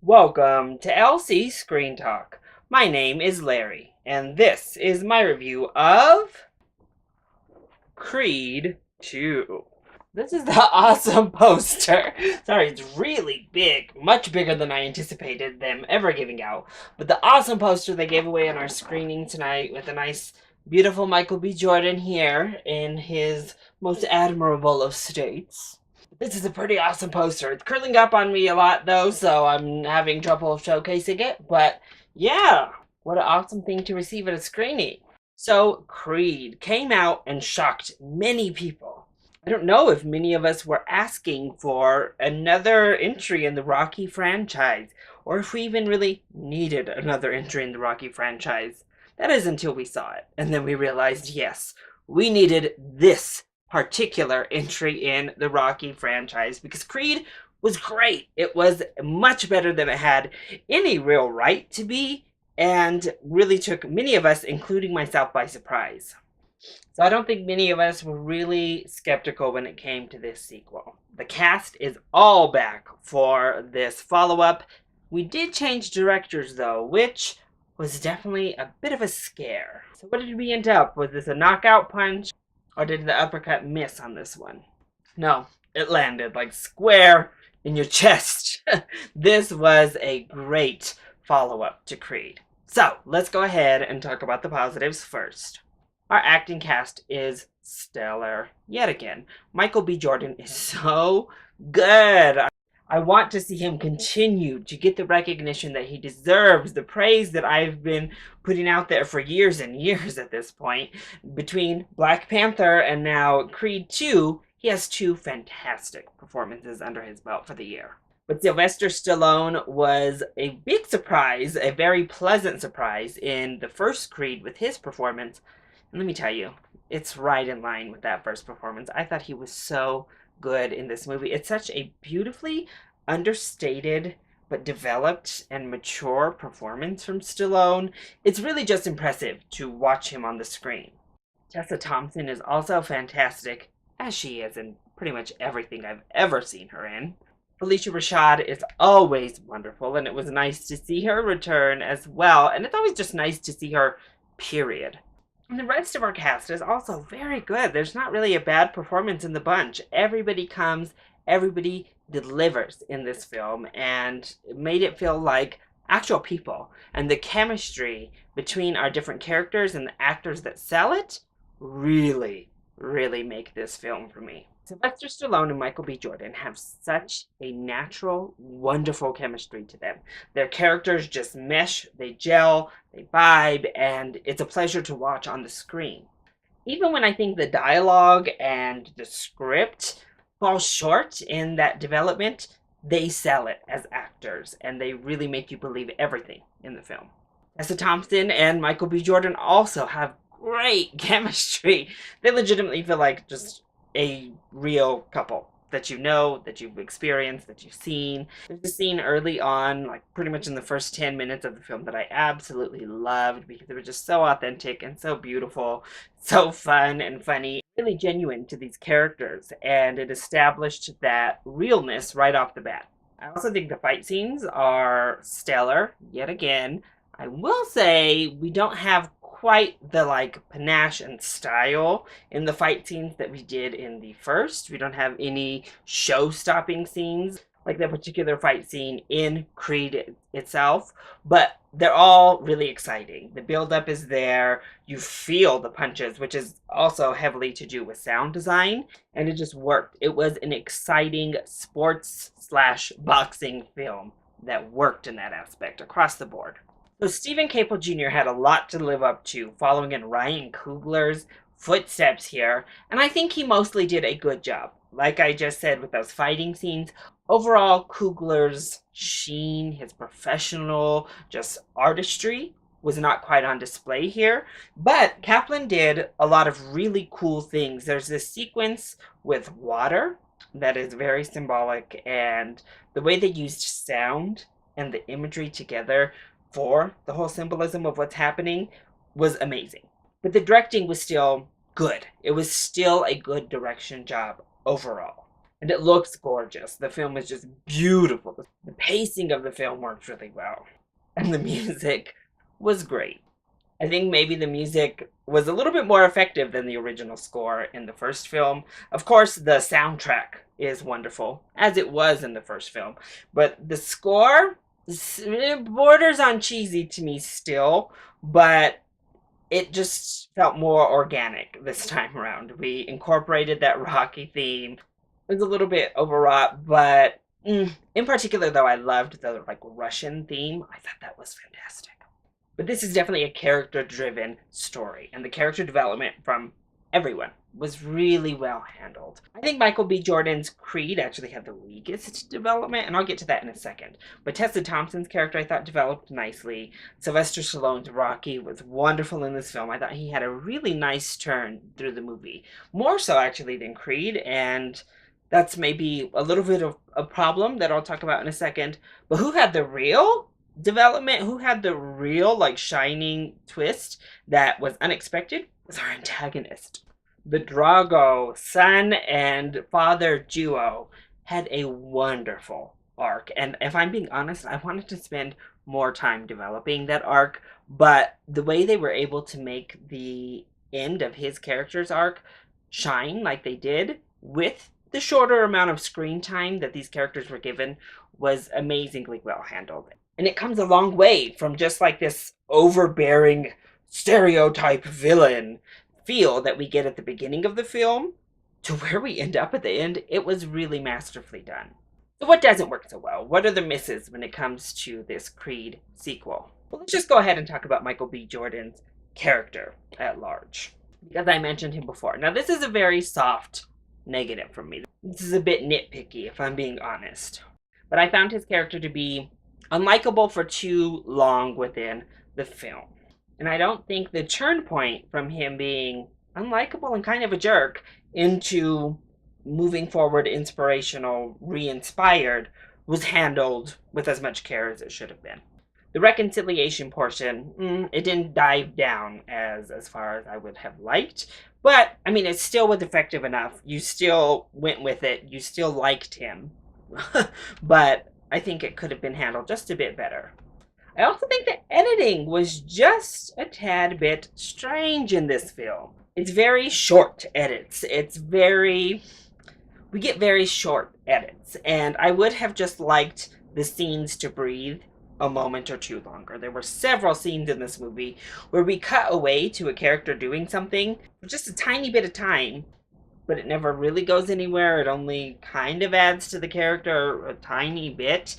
Welcome to LC Screen Talk. My name is Larry, and this is my review of Creed 2. This is the awesome poster. Sorry, it's really big, much bigger than I anticipated them ever giving out. But the awesome poster they gave away in our screening tonight with a nice, beautiful Michael B. Jordan here in his most admirable of states. This is a pretty awesome poster. It's curling up on me a lot though, so I'm having trouble showcasing it. But yeah, what an awesome thing to receive at a screening. So Creed came out and shocked many people. I don't know if many of us were asking for another entry in the Rocky franchise, or if we even really needed another entry in the Rocky franchise. That is until we saw it, and then we realized, yes, we needed this particular entry in the Rocky franchise because Creed was great. It was much better than it had any real right to be, and really took many of us, including myself, by surprise. So I don't think many of us were really skeptical when it came to this sequel. The cast is all back for this follow-up. We did change directors though, which was definitely a bit of a scare. So what did we end up? Was this a knockout punch? Or did the uppercut miss on this one? No, it landed like square in your chest. This was a great follow-up to Creed. So let's go ahead and talk about the positives first. Our acting cast is stellar. Yet again, Michael B. Jordan is so good. I want to see him continue to get the recognition that he deserves, the praise that I've been putting out there for years and years at this point. Between Black Panther and now Creed 2, he has two fantastic performances under his belt for the year. But Sylvester Stallone was a big surprise, a very pleasant surprise in the first Creed with his performance. And let me tell you, it's right in line with that first performance. I thought he was so good in this movie. It's such a beautifully understated but developed and mature performance from Stallone. It's really just impressive to watch him on the screen. Tessa Thompson is also fantastic, as she is in pretty much everything I've ever seen her in. Felicia Rashad is always wonderful, and it was nice to see her return as well, and it's always just nice to see her, period. And the rest of our cast is also very good. There's not really a bad performance in the bunch. Everybody comes, everybody delivers in this film, and it made it feel like actual people. And the chemistry between our different characters and the actors that sell it really, really make this film for me. Sylvester Stallone and Michael B. Jordan have such a natural, wonderful chemistry to them. Their characters just mesh, they gel, they vibe, and it's a pleasure to watch on the screen. Even when I think the dialogue and the script fall short in that development, they sell it as actors, and they really make you believe everything in the film. Tessa Thompson and Michael B. Jordan also have great chemistry. They legitimately feel like just a real couple that you know, that you've experienced, that you've seen. There's a scene early on, like pretty much in the first 10 minutes of the film, that I absolutely loved because it was just so authentic and so beautiful, so fun and funny, really genuine to these characters, and it established that realness right off the bat. I also think the fight scenes are stellar, yet again. I will say we don't have quite the panache and style in the fight scenes that we did in the first. We don't have any show-stopping scenes like that particular fight scene in Creed itself, but they're all really exciting. The build-up is there. You feel the punches, which is also heavily to do with sound design, and it just worked. It was an exciting sports/boxing film that worked in that aspect across the board. So Stephen Caple Jr. had a lot to live up to following in Ryan Coogler's footsteps here, and I think he mostly did a good job. Like I just said with those fighting scenes, overall Coogler's sheen, his professional just artistry was not quite on display here, but Kaplan did a lot of really cool things. There's this sequence with water that is very symbolic, and the way they used sound and the imagery together for the whole symbolism of what's happening was amazing. But the directing was still good. It was still a good direction job overall. And it looks gorgeous. The film is just beautiful. The pacing of the film works really well. And the music was great. I think maybe the music was a little bit more effective than the original score in the first film. Of course, the soundtrack is wonderful, as it was in the first film. But the score it borders on cheesy to me still, but it just felt more organic this time around. We incorporated that Rocky theme. It was a little bit overwrought, but in particular, though, I loved the Russian theme. I thought that was fantastic. But this is definitely a character-driven story, and the character development from everyone was really well handled. I think Michael B. Jordan's Creed actually had the weakest development, and I'll get to that in a second. But Tessa Thompson's character I thought developed nicely. Sylvester Stallone's Rocky was wonderful in this film. I thought he had a really nice turn through the movie. More so, actually, than Creed, and that's maybe a little bit of a problem that I'll talk about in a second. But who had the real development, who had the real shining twist that was unexpected, was our antagonist. The Drago son and father duo had a wonderful arc, and if I'm being honest, I wanted to spend more time developing that arc, but the way they were able to make the end of his character's arc shine like they did with the shorter amount of screen time that these characters were given was amazingly well handled. And it comes a long way from just this overbearing stereotype villain feel that we get at the beginning of the film to where we end up at the end. It was really masterfully done. So what doesn't work so well? What are the misses when it comes to this Creed sequel? Well, let's just go ahead and talk about Michael B. Jordan's character at large, because I mentioned him before. Now, this is a very soft negative for me. This is a bit nitpicky, if I'm being honest. But I found his character to be unlikable for too long within the film. And I don't think the turn point from him being unlikable and kind of a jerk into moving forward, inspirational, re-inspired, was handled with as much care as it should have been. The reconciliation portion, it didn't dive down as far as I would have liked. But, I mean, it still was effective enough. You still went with it. You still liked him. But I think it could have been handled just a bit better. I also think the editing was just a tad bit strange in this film. It's very short edits. We get very short edits. And I would have just liked the scenes to breathe a moment or two longer. There were several scenes in this movie where we cut away to a character doing something for just a tiny bit of time, but it never really goes anywhere. It only kind of adds to the character a tiny bit.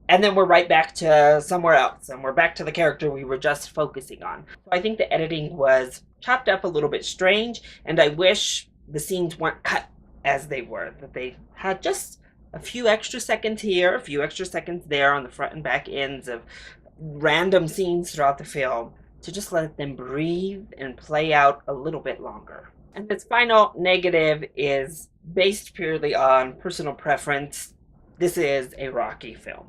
And then we're right back to somewhere else, and we're back to the character we were just focusing on. So I think the editing was chopped up a little bit strange, and I wish the scenes weren't cut as they were, that they had just a few extra seconds here, a few extra seconds there on the front and back ends of random scenes throughout the film to just let them breathe and play out a little bit longer. And this final negative is based purely on personal preference. This is a Rocky film.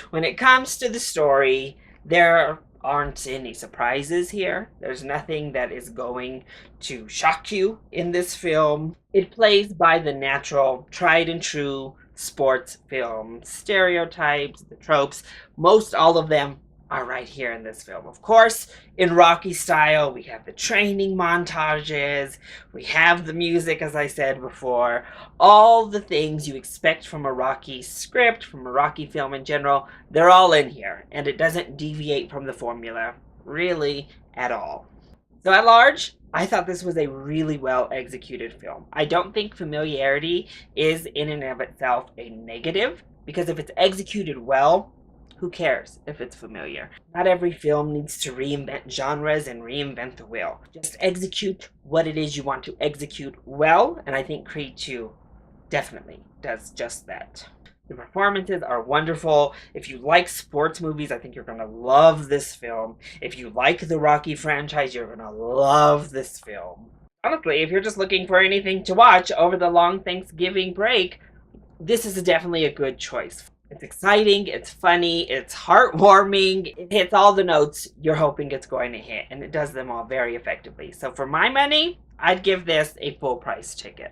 When it comes to the story, there aren't any surprises here. There's nothing that is going to shock you in this film. It plays by the natural, tried and true sports film stereotypes, the tropes. Most all of them are right here in this film. Of course, in Rocky style, we have the training montages, we have the music, as I said before, all the things you expect from a Rocky script, from a Rocky film in general, they're all in here, and it doesn't deviate from the formula, really, at all. So at large, I thought this was a really well executed film. I don't think familiarity is in and of itself a negative, because if it's executed well, who cares if it's familiar? Not every film needs to reinvent genres and reinvent the wheel. Just execute what it is you want to execute well, and I think Creed 2 definitely does just that. The performances are wonderful. If you like sports movies, I think you're going to love this film. If you like the Rocky franchise, you're going to love this film. Honestly, if you're just looking for anything to watch over the long Thanksgiving break, this is definitely a good choice. It's exciting, it's funny, it's heartwarming, it hits all the notes you're hoping it's going to hit, and it does them all very effectively. So for my money, I'd give this a full price ticket.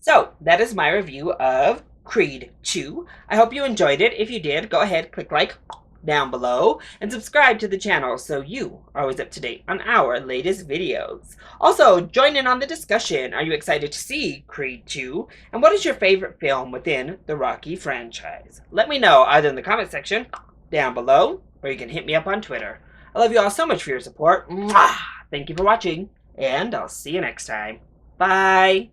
So, that is my review of Creed 2. I hope you enjoyed it. If you did, go ahead, click like down below, and subscribe to the channel so you are always up to date on our latest videos. Also, join in on the discussion. Are you excited to see Creed 2? And what is your favorite film within the Rocky franchise? Let me know either in the comment section down below, or you can hit me up on Twitter. I love you all so much for your support. Mwah! Thank you for watching, and I'll see you next time. Bye!